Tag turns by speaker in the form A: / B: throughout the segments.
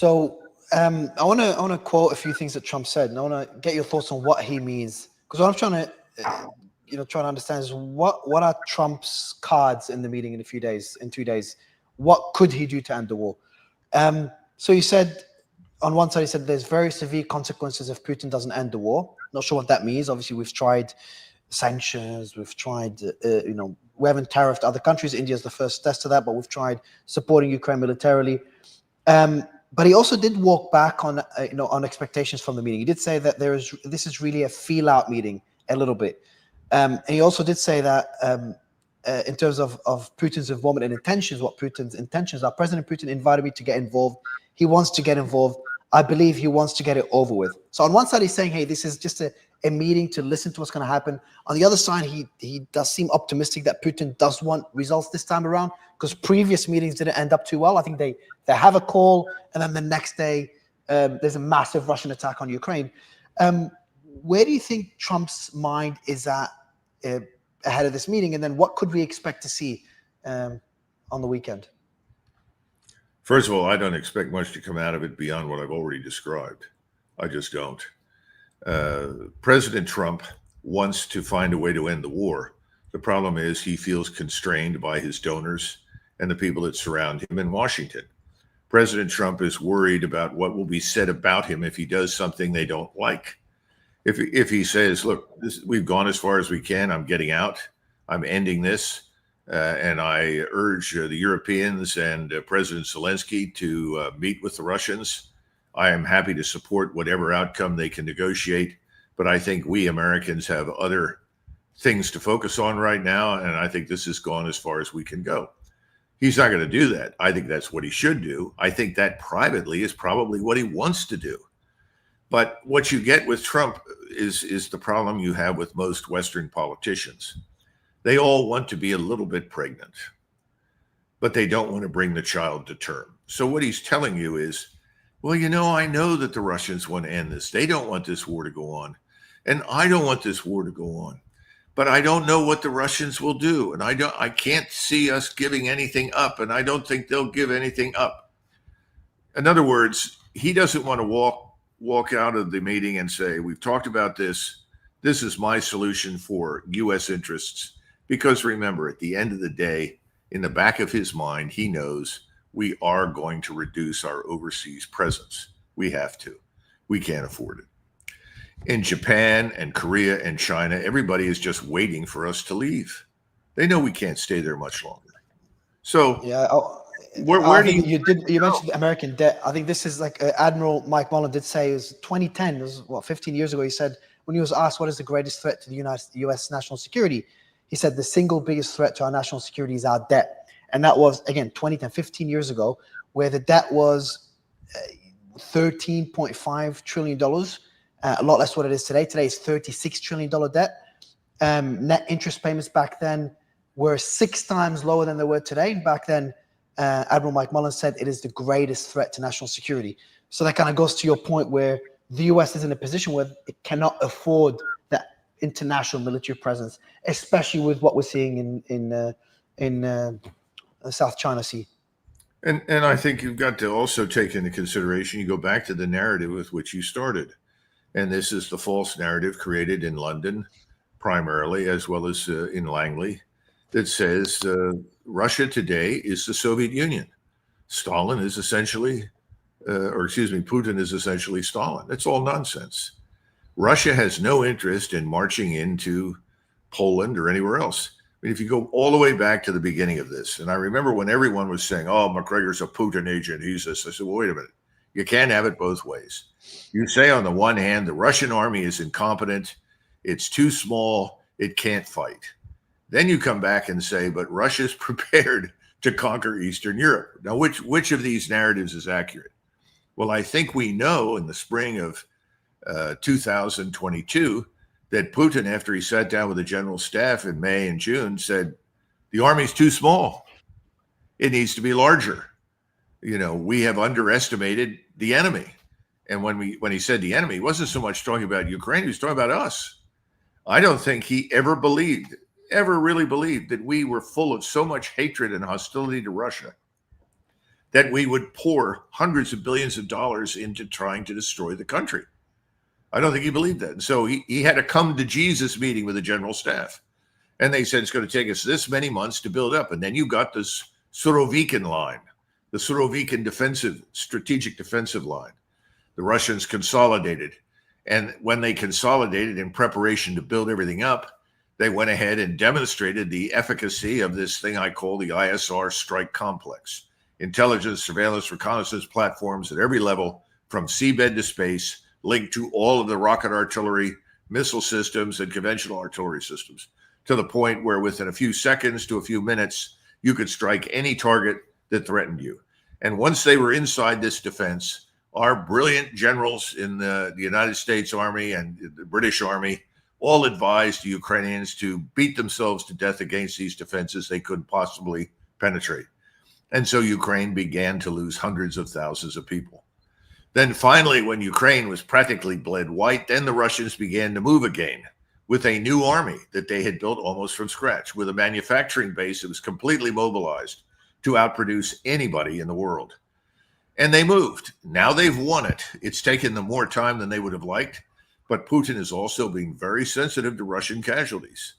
A: So I want to quote a few things that Trump said, and I want to get your thoughts on what he means. Because what I'm trying to understand is what are Trump's cards in the meeting in 2 days? What could he do to end the war? So he said, on one side, he said there's very severe consequences if Putin doesn't end the war. Not sure what that means. Obviously, we've tried sanctions. We've tried, we haven't tariffed other countries. India is the first test of that, but we've tried supporting Ukraine militarily. But he also did walk back on, on expectations from the meeting. He did say that this is really a feel-out meeting a little bit. And he also did say that in terms of Putin's involvement and intentions, what Putin's intentions are. President Putin invited me to get involved. He wants to get involved. I believe he wants to get it over with. So on one side, he's saying, hey, this is just a meeting to listen to what's going to happen. On the other side, he does seem optimistic that Putin does want results this time around, because previous meetings didn't end up too well. I think they have a call, and then the next day there's a massive Russian attack on Ukraine. Where do you think Trump's mind is at ahead of this meeting? And then what could we expect to see on the weekend?
B: First of all, I don't expect much to come out of it beyond what I've already described. I just don't. President Trump wants to find a way to end the war. The problem is he feels constrained by his donors and the people that surround him in Washington. President Trump is worried about what will be said about him if he does something they don't like. If he says, look, we've gone as far as we can, I'm getting out, I'm ending this, and I urge the Europeans and President Zelensky to meet with the Russians. I am happy to support whatever outcome they can negotiate, but I think we Americans have other things to focus on right now, and I think this has gone as far as we can go. He's not going to do that. I think that's what he should do. I think that privately is probably what he wants to do. But what you get with Trump is the problem you have with most Western politicians. They all want to be a little bit pregnant, but they don't want to bring the child to term. So what he's telling you is, well, I know that the Russians want to end this. They don't want this war to go on. And I don't want this war to go on. But I don't know what the Russians will do. And I can't see us giving anything up. And I don't think they'll give anything up. In other words, he doesn't want to walk out of the meeting and say, we've talked about this. This is my solution for U.S. interests. Because remember, at the end of the day, in the back of his mind, he knows we are going to reduce our overseas presence. We have to. We can't afford it. In Japan and Korea and China, everybody is just waiting for us to leave. They know we can't stay there much longer. So
A: yeah,
B: where do
A: you mentioned American debt? I think this is like Admiral Mike Mullen did say, it was 2010, it was 15 years ago. He said, when he was asked what is the greatest threat to the U.S. national security, he said the single biggest threat to our national security is our debt. And that was, again, 2010, 15 years ago, where the debt was $13.5 trillion, a lot less what it is today. Today is $36 trillion debt. Net interest payments back then were 6 times lower than they were today. Back then, Admiral Mike Mullen said it is the greatest threat to national security. So that kind of goes to your point where the U.S. is in a position where it cannot afford that international military presence, especially with what we're seeing in the South China Sea.
B: And I think you've got to also take into consideration, you go back to the narrative with which you started. And this is the false narrative created in London, primarily, as well as in Langley, that says Russia today is the Soviet Union. Putin is essentially Stalin. That's all nonsense. Russia has no interest in marching into Poland or anywhere else. I mean, if you go all the way back to the beginning of this, and I remember when everyone was saying, oh, Macgregor's a Putin agent, he's this. I said, well, wait a minute. You can't have it both ways. You say on the one hand, the Russian army is incompetent, it's too small, it can't fight. Then you come back and say, but Russia's prepared to conquer Eastern Europe. Now, which of these narratives is accurate? Well, I think we know in the spring of 2022 that Putin, after he sat down with the general staff in May and June, said, the army's too small. It needs to be larger. We have underestimated the enemy. And when he said the enemy, he wasn't so much talking about Ukraine, he was talking about us. I don't think he ever really believed that we were full of so much hatred and hostility to Russia that we would pour hundreds of billions of dollars into trying to destroy the country. I don't think he believed that. And so he had a come to Jesus meeting with the general staff. And they said, it's going to take us this many months to build up. And then you got this Surovikin line, the Surovikin strategic defensive line. The Russians consolidated. And when they consolidated in preparation to build everything up, they went ahead and demonstrated the efficacy of this thing I call the ISR strike complex. Intelligence, surveillance, reconnaissance platforms at every level, from seabed to space, linked to all of the rocket artillery, missile systems, and conventional artillery systems, to the point where within a few seconds to a few minutes, you could strike any target that threatened you. And once they were inside this defense, our brilliant generals in the United States Army and the British Army all advised the Ukrainians to beat themselves to death against these defenses they couldn't possibly penetrate. And so Ukraine began to lose hundreds of thousands of people. Then finally, when Ukraine was practically bled white, then the Russians began to move again with a new army that they had built almost from scratch, with a manufacturing base that was completely mobilized to outproduce anybody in the world. And they moved. Now they've won it. It's taken them more time than they would have liked, but Putin is also being very sensitive to Russian casualties.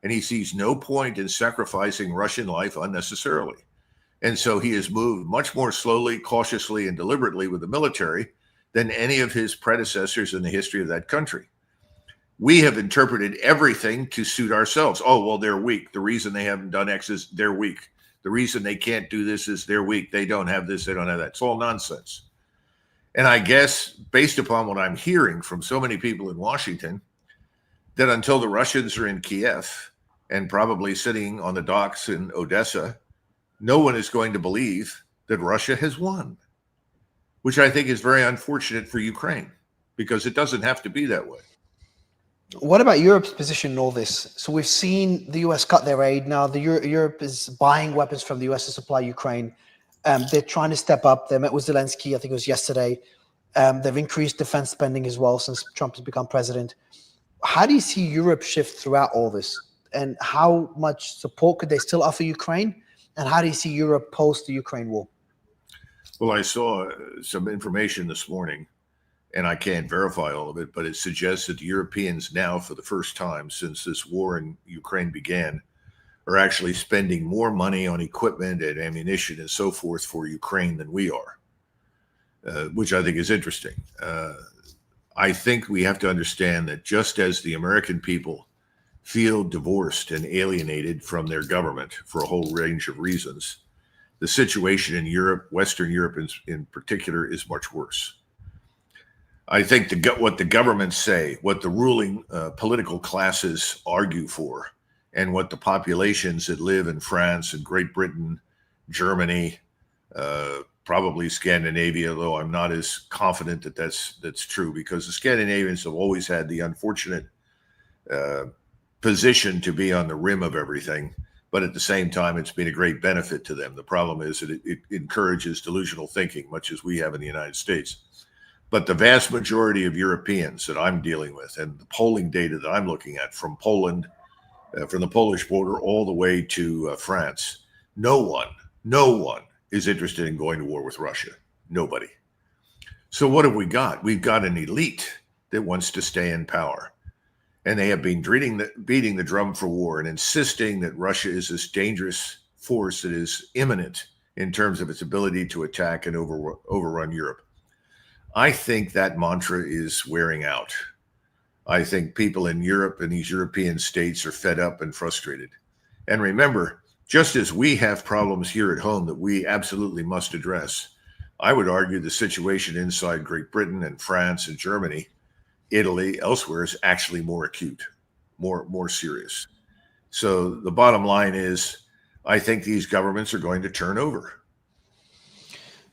B: And he sees no point in sacrificing Russian life unnecessarily. And so he has moved much more slowly, cautiously, and deliberately with the military than any of his predecessors in the history of that country. We have interpreted everything to suit ourselves. Oh, well, they're weak. The reason they haven't done X is they're weak. The reason they can't do this is they're weak. They don't have this. They don't have that. It's all nonsense. And I guess, based upon what I'm hearing from so many people in Washington, that until the Russians are in Kiev and probably sitting on the docks in Odessa, no one is going to believe that Russia has won, which I think is very unfortunate for Ukraine, because it doesn't have to be that way.
A: What about Europe's position in all this? So we've seen the US cut their aid. Now Europe is buying weapons from the US to supply Ukraine. They're trying to step up. They met with Zelensky, I think it was yesterday. They've increased defense spending as well since Trump has become president. How do you see Europe shift throughout all this? And how much support could they still offer Ukraine? And how do you see Europe post the Ukraine war?
B: Well, I saw some information this morning, and I can't verify all of it, but it suggests that the Europeans now, for the first time since this war in Ukraine began, are actually spending more money on equipment and ammunition and so forth for Ukraine than we are, which I think is interesting. I think we have to understand that just as the American people feel divorced and alienated from their government for a whole range of reasons, the situation in Europe, Western Europe in particular, is much worse. I think what the governments say, what the ruling political classes argue for, and what the populations that live in France and Great Britain, Germany, probably Scandinavia, though I'm not as confident that that's true, because the Scandinavians have always had the unfortunate position to be on the rim of everything, but at the same time, it's been a great benefit to them. The problem is that it encourages delusional thinking, much as we have in the United States. But the vast majority of Europeans that I'm dealing with, and the polling data that I'm looking at from Poland, from the Polish border all the way to France, no one is interested in going to war with Russia. Nobody. So what have we got? We've got an elite that wants to stay in power. And they have been beating the drum for war and insisting that Russia is this dangerous force that is imminent in terms of its ability to attack and overrun Europe. I think that mantra is wearing out. I think people in Europe and these European states are fed up and frustrated. And remember, just as we have problems here at home that we absolutely must address, I would argue the situation inside Great Britain and France and Germany, Italy, elsewhere is actually more acute, more serious. So the bottom line is, I think these governments are going to turn over.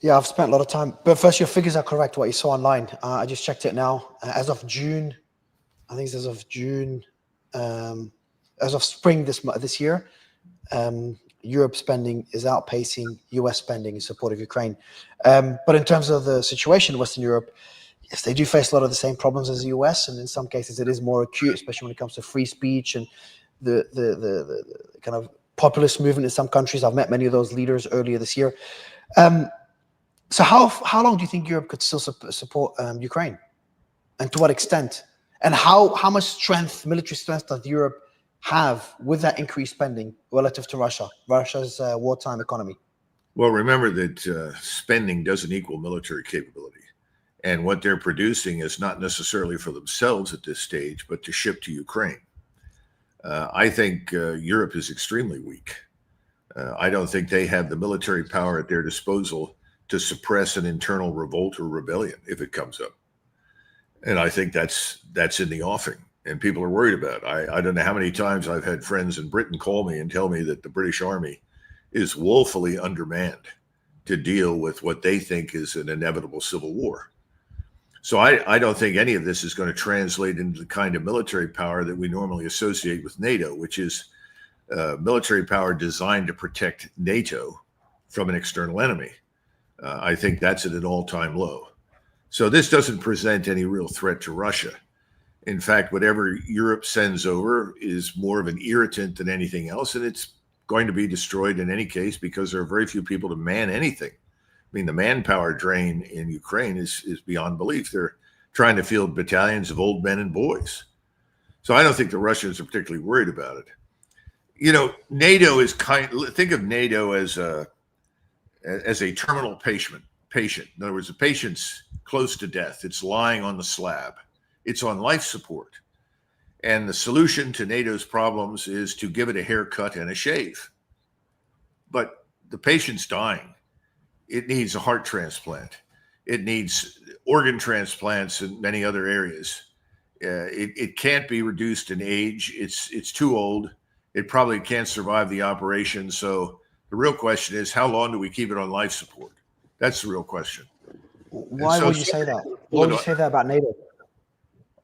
A: Yeah, I've spent a lot of time. But first, your figures are correct, what you saw online. I just checked it now. As of June, I think it's as of June, as of spring this year, Europe spending is outpacing US spending in support of Ukraine. But in terms of the situation in Western Europe, yes, they do face a lot of the same problems as the US, and in some cases it is more acute, especially when it comes to free speech and the kind of populist movement in some countries. I've met many of those leaders earlier this year. So how long do you think Europe could still support Ukraine, and to what extent? And how much strength, military strength, does Europe have with that increased spending relative to Russia's wartime economy?
B: Well, remember that spending doesn't equal military capability. And what they're producing is not necessarily for themselves at this stage, but to ship to Ukraine. I think Europe is extremely weak. I don't think they have the military power at their disposal to suppress an internal revolt or rebellion if it comes up. And I think that's in the offing, and people are worried about it. I don't know how many times I've had friends in Britain call me and tell me that the British Army is woefully undermanned to deal with what they think is an inevitable civil war. So I don't think any of this is going to translate into the kind of military power that we normally associate with NATO, which is military power designed to protect NATO from an external enemy. I think that's at an all-time low. So this doesn't present any real threat to Russia. In fact, whatever Europe sends over is more of an irritant than anything else, and it's going to be destroyed in any case because there are very few people to man anything. I mean, the manpower drain in Ukraine is beyond belief. They're trying to field battalions of old men and boys. So I don't think the Russians are particularly worried about it. You know, NATO is think of NATO as a terminal patient. In other words, the patient's close to death. It's lying on the slab. It's on life support. And the solution to NATO's problems is to give it a haircut and a shave. But the patient's dying. It needs a heart transplant. It needs organ transplants in many other areas. It can't be reduced in age. It's too old. It probably can't survive the operation. So the real question is, how long do we keep it on life support? That's the real question.
A: Why would you say that? Why would you say that about NATO?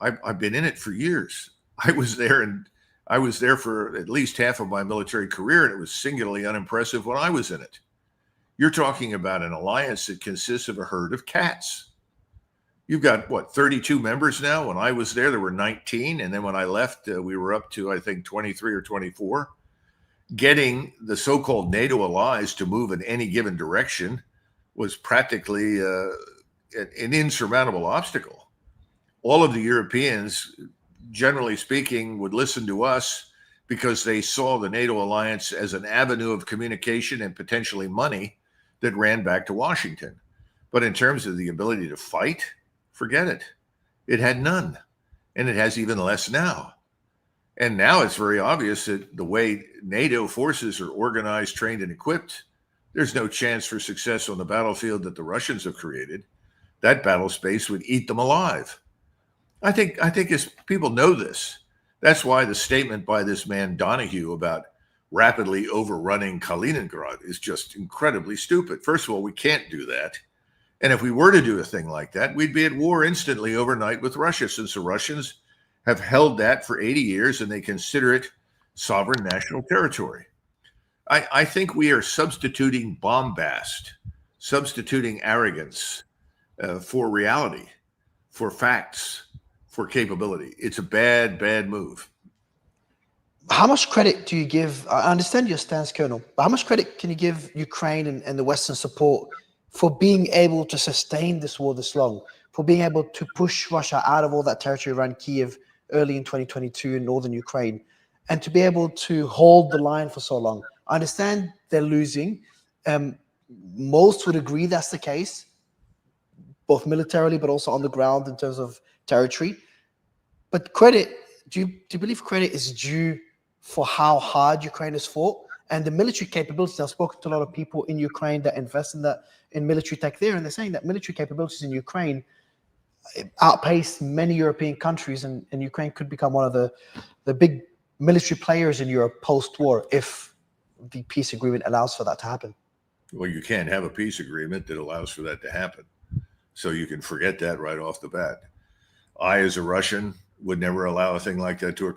B: I've been in it for years. I was there for at least half of my military career, and it was singularly unimpressive when I was in it. You're talking about an alliance that consists of a herd of cats. You've got, what, 32 members now? When I was there were 19. And then when I left, we were up to, I think, 23 or 24. Getting the so-called NATO allies to move in any given direction was practically an insurmountable obstacle. All of the Europeans, generally speaking, would listen to us because they saw the NATO alliance as an avenue of communication and potentially money that ran back to Washington. But in terms of the ability to fight, forget it. It had none, and it has even less now. And now it's very obvious that the way NATO forces are organized, trained, and equipped, there's no chance for success on the battlefield that the Russians have created. That battle space would eat them alive. I think as people know this, that's why the statement by this man Donahue about rapidly overrunning Kaliningrad is just incredibly stupid. First of all, we can't do that. And if we were to do a thing like that, we'd be at war instantly overnight with Russia, since the Russians have held that for 80 years and they consider it sovereign national territory. I think we are substituting bombast, substituting arrogance for reality, for facts, for capability. It's a bad, bad move.
A: How much credit do you give? I understand your stance, Colonel, but how much credit can you give Ukraine and the Western support for being able to sustain this war this long, for being able to push Russia out of all that territory around Kiev early in 2022 in northern Ukraine, and to be able to hold the line for so long? I understand they're losing. Most would agree that's the case, both militarily but also on the ground in terms of territory. But credit, do you believe credit is due for how hard Ukraine has fought and the military capabilities? I've spoken to a lot of people in Ukraine that invest in military tech there, and they're saying that military capabilities in Ukraine outpace many European countries, and Ukraine could become one of the big military players in Europe post-war if the peace agreement allows for that to happen.
B: Well, you can't have a peace agreement that allows for that to happen. So you can forget that right off the bat. I, as a Russian, would never allow a thing like that to occur.